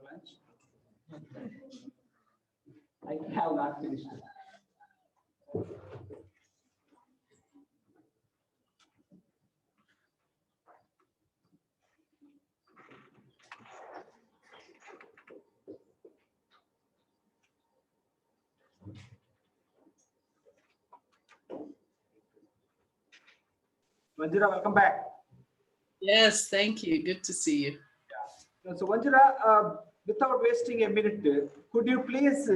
lunch. I have not finished it. Wanjira, welcome back. Yes, thank you. Good to see you. So Wanjira, without wasting a minute, could you please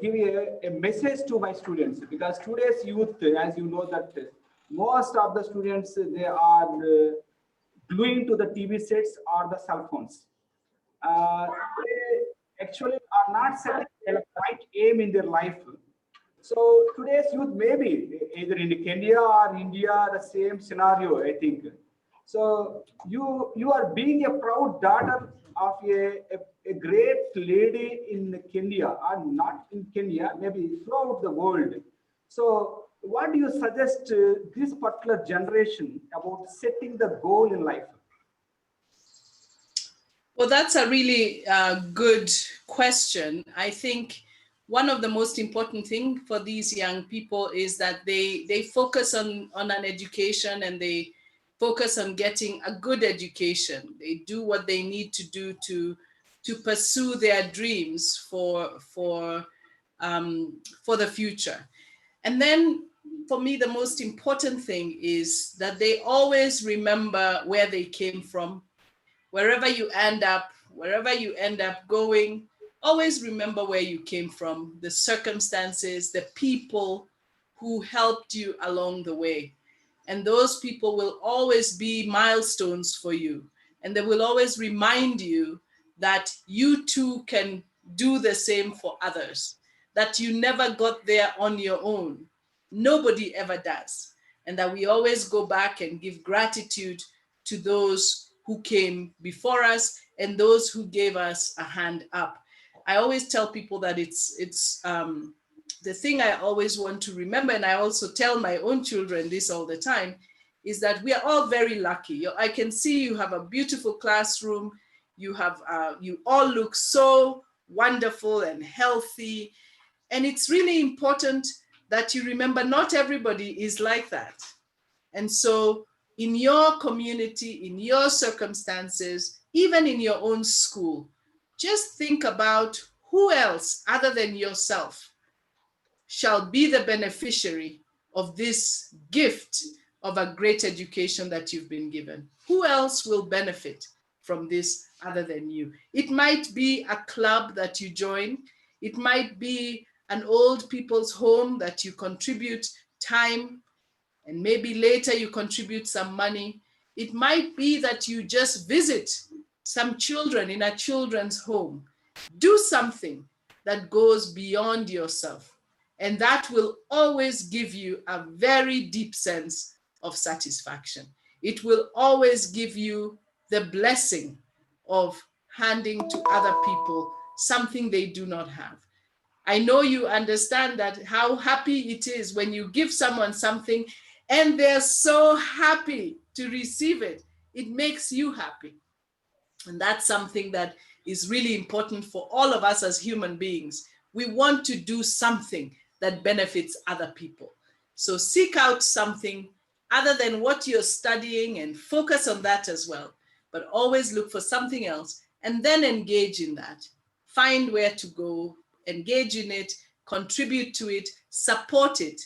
give a message to my students? Because today's youth, as you know, that most of the students they are gluing to the TV sets or the cell phones. They actually are not setting the right aim in their life. So today's youth maybe either in Kenya or India, the same scenario, I think. So you are being a proud daughter of a great lady in Kenya, or not in Kenya, maybe throughout the world. So what do you suggest this particular generation about setting the goal in life? Well, that's a really good question. I think one of the most important thing for these young people is that they focus on an education, and they focus on getting a good education. They do what they need to do to pursue their dreams for the future. And then for me, the most important thing is that they always remember where they came from. Wherever you end up going, always remember where you came from, the circumstances, the people who helped you along the way. And those people will always be milestones for you. And they will always remind you that you too can do the same for others, that you never got there on your own. Nobody ever does. And that we always go back and give gratitude to those who came before us and those who gave us a hand up. I always tell people that it's the thing I always want to remember, and I also tell my own children this all the time, is that we are all very lucky. I can see you have a beautiful classroom. You all look so wonderful and healthy. And it's really important that you remember not everybody is like that. And so in your community, in your circumstances, even in your own school, just think about who else other than yourself shall be the beneficiary of this gift of a great education that you've been given. Who else will benefit from this other than you? It might be a club that you join. It might be an old people's home that you contribute time, and maybe later you contribute some money. It might be that you just visit some children in a children's home. Do something that goes beyond yourself, and that will always give you a very deep sense of satisfaction. It will always give you the blessing of handing to other people something they do not have. I know you understand that how happy it is when you give someone something and they're so happy to receive it. It makes you happy. And that's something that is really important for all of us as human beings. We want to do something that benefits other people. So seek out something other than what you're studying and focus on that as well. But always look for something else and then engage in that. Find where to go, engage in it, contribute to it, support it,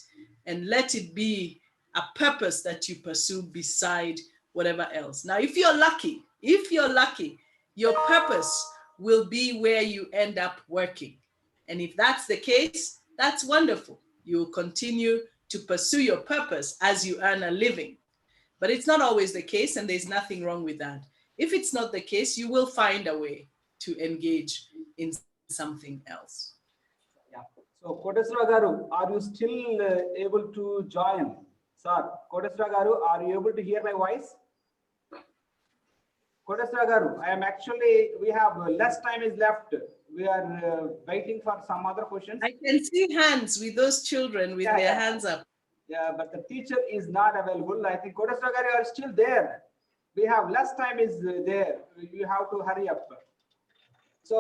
and let it be a purpose that you pursue beside whatever else. Now, if you're lucky, your purpose will be where you end up working. And if that's the case, that's wonderful. You'll continue to pursue your purpose as you earn a living. But it's not always the case, and there's nothing wrong with that. If it's not the case, you will find a way to engage in something else. Yeah. So, Koteswara Garu, are you still able to join? Sir, Koteswara Garu, are you able to hear my voice? Koteswara Garu, I am actually, we have less time is left. We are waiting for some other questions. I can see hands with those children with their hands up. Yeah, but the teacher is not available. I think Koteswara Garu are still there. We have less time is there. You have to hurry up. So,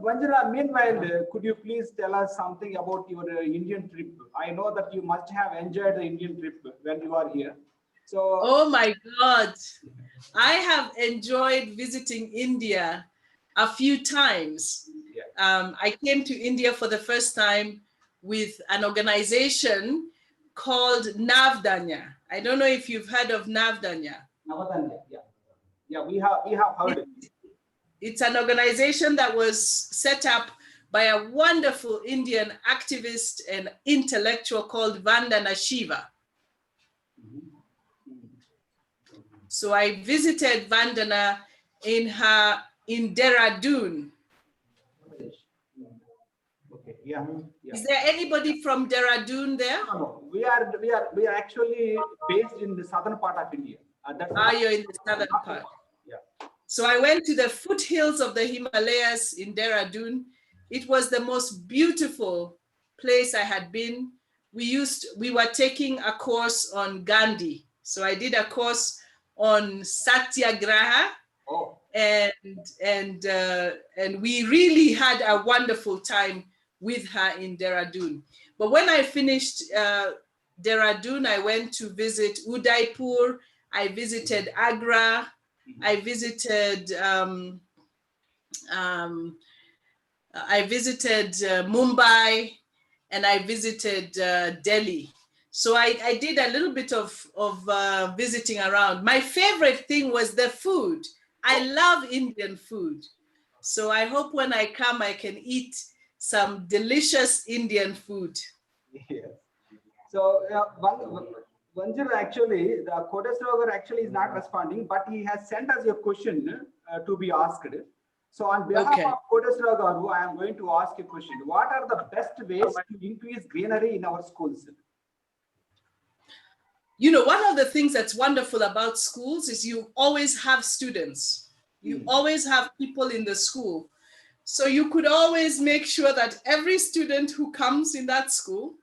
Wanjira, meanwhile, could you please tell us something about your Indian trip? I know that you must have enjoyed the Indian trip when you are here. So, Oh my God. I have enjoyed visiting India a few times. yeah. I came to India for the first time with an organization called Navdanya. I don't know if you've heard of Navdanya. Navadanya, yeah. Yeah, we have heard it. It's an organization that was set up by a wonderful Indian activist and intellectual called Vandana Shiva. So I visited Vandana in Dehradun. Okay, yeah, yeah. Is there anybody from Dehradun there? No, we are actually based in the southern part of India. You're in the southern part. Yeah. So I went to the foothills of the Himalayas in Dehradun. It was the most beautiful place I had been. We were taking a course on Gandhi. So I did a course on Satyagraha, Oh, and we really had a wonderful time with her in Dehradun. But when I finished Dehradun, I went to visit Udaipur. I visited Agra. I visited Mumbai, and I visited Delhi. So I did a little bit of visiting around. My favorite thing was the food. I love Indian food. So I hope when I come, I can eat some delicious Indian food. yes. So, Vanjir, actually, the Kodesrogar actually is not responding, but he has sent us a question to be asked. So, on behalf Okay. of Kodesrogar, I am going to ask a question. What are the best ways to increase greenery in our schools? You know, one of the things that's wonderful about schools is you always have students. You always have people in the school. So you could always make sure that every student who comes in that school,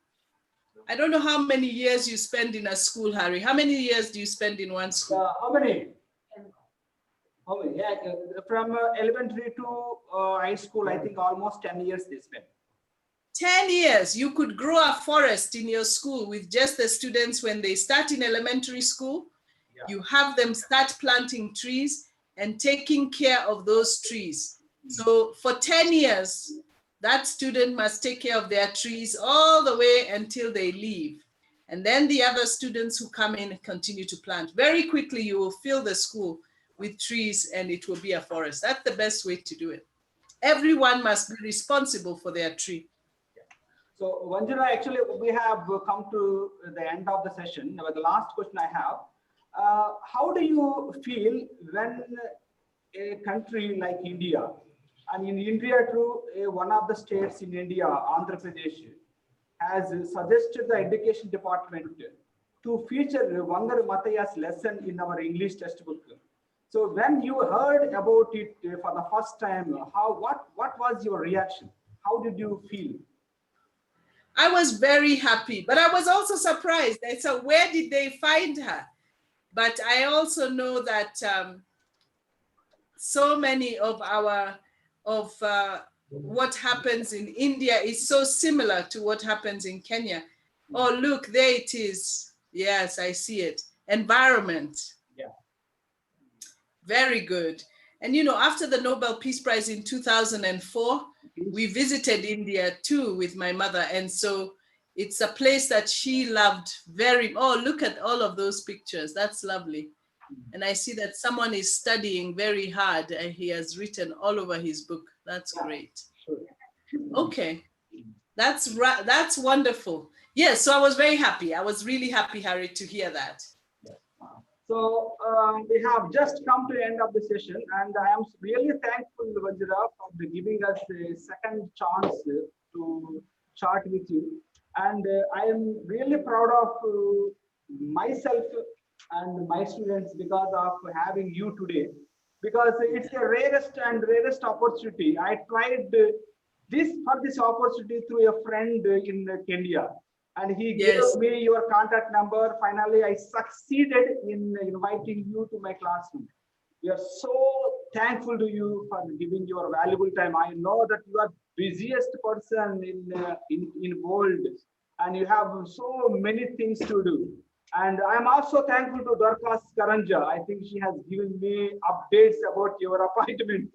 I don't know how many years you spend in a school, Harry. How many years do you spend in one school? How many? How many? Yeah, from elementary to high school, I think almost 10 years they spent. 10 years, you could grow a forest in your school with just the students when they start in elementary school. Yeah. You have them start planting trees and taking care of those trees. So for 10 years, that student must take care of their trees all the way until they leave. And then the other students who come in continue to plant. Very quickly, you will fill the school with trees and it will be a forest. That's the best way to do it. Everyone must be responsible for their tree. So, Vanjira, actually, we have come to the end of the session. Now, the last question I have, how do you feel when a country like India, and in India too, one of the states in India, Andhra Pradesh, has suggested the education department to feature Vangar Mathaya's lesson in our English textbook. So when you heard about it for the first time, what was your reaction? How did you feel? I was very happy, but I was also surprised. I said, where did they find her? But I also know that so many of what happens in India is so similar to what happens in Kenya. Oh, look, there it is. Yes, I see it. Environment. Yeah. Very good. And you know, after the Nobel Peace Prize in 2004, we visited India too with my mother. And so it's a place that she loved very. Oh, look at all of those pictures. That's lovely. And I see that someone is studying very hard and he has written all over his book. That's great. Okay. That's wonderful. Yes, so I was very happy. I was really happy, Harry, to hear that. So we have just come to the end of the session, and I am really thankful, Vanjira, for giving us a second chance to chat with you. And I am really proud of myself and my students because of having you today. Because it's the rarest opportunity. I tried this opportunity through a friend in Kenya. And he gave me your contact number. Finally, I succeeded in inviting you to my classroom. We are so thankful to you for giving your valuable time. I know that you are busiest person in world, and you have so many things to do. And I am also thankful to Dorcas Karanja. I think she has given me updates about your appointment.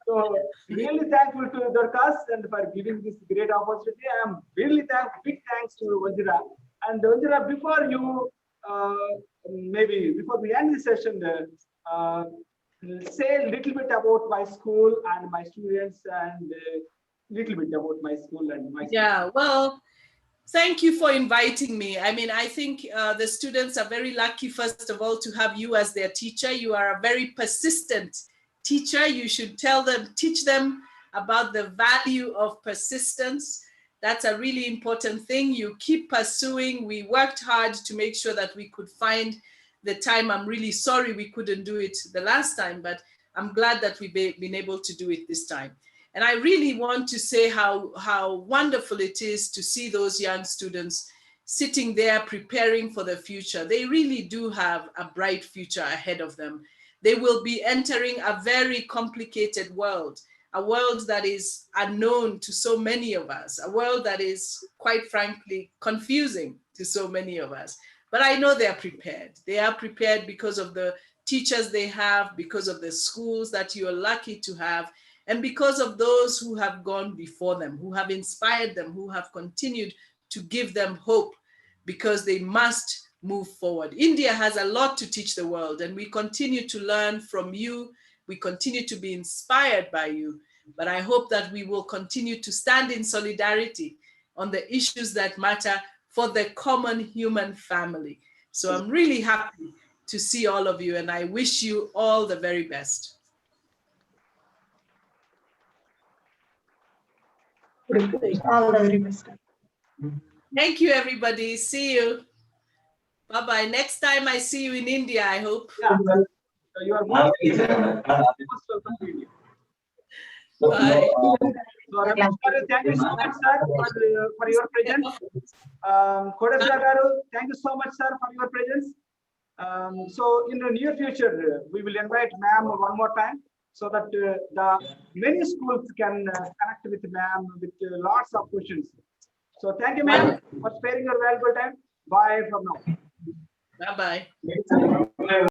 So really thankful to Dorcas and for giving this great opportunity. I am really big thanks to Wanjira. And Wanjira, before you maybe before we end the session, say a little bit about my school and my students, and little bit about my school and my Yeah, well, thank you for inviting me. I mean, I think the students are very lucky, first of all, to have you as their teacher. You are a very persistent teacher. You should teach them about the value of persistence. That's a really important thing. You keep pursuing. We worked hard to make sure that we could find the time. I'm really sorry we couldn't do it the last time, but I'm glad that we've been able to do it this time. And I really want to say how wonderful it is to see those young students sitting there preparing for the future. They really do have a bright future ahead of them. They will be entering a very complicated world, a world that is unknown to so many of us, a world that is, quite frankly, confusing to so many of us. But I know they're prepared. They are prepared because of the teachers they have, because of the schools that you are lucky to have, and because of those who have gone before them, who have inspired them, who have continued to give them hope, because they must move forward. India has a lot to teach the world, and we continue to learn from you. We continue to be inspired by you. But I hope that we will continue to stand in solidarity on the issues that matter for the common human family. So I'm really happy to see all of you, and I wish you all the very best. All the very best. Thank you, everybody. See you. Bye-bye. Next time I see you in India, I hope. Yeah, you are most welcome to India. Bye. So, Ramesh garu, thank you so much, sir, for your presence. Kodasra garu, thank you so much, sir, for your presence. So, in the near future, we will invite ma'am one more time, so that the many schools can connect with ma'am with lots of questions. So, thank you, ma'am, for sparing your valuable time. Bye from now. Bye-bye.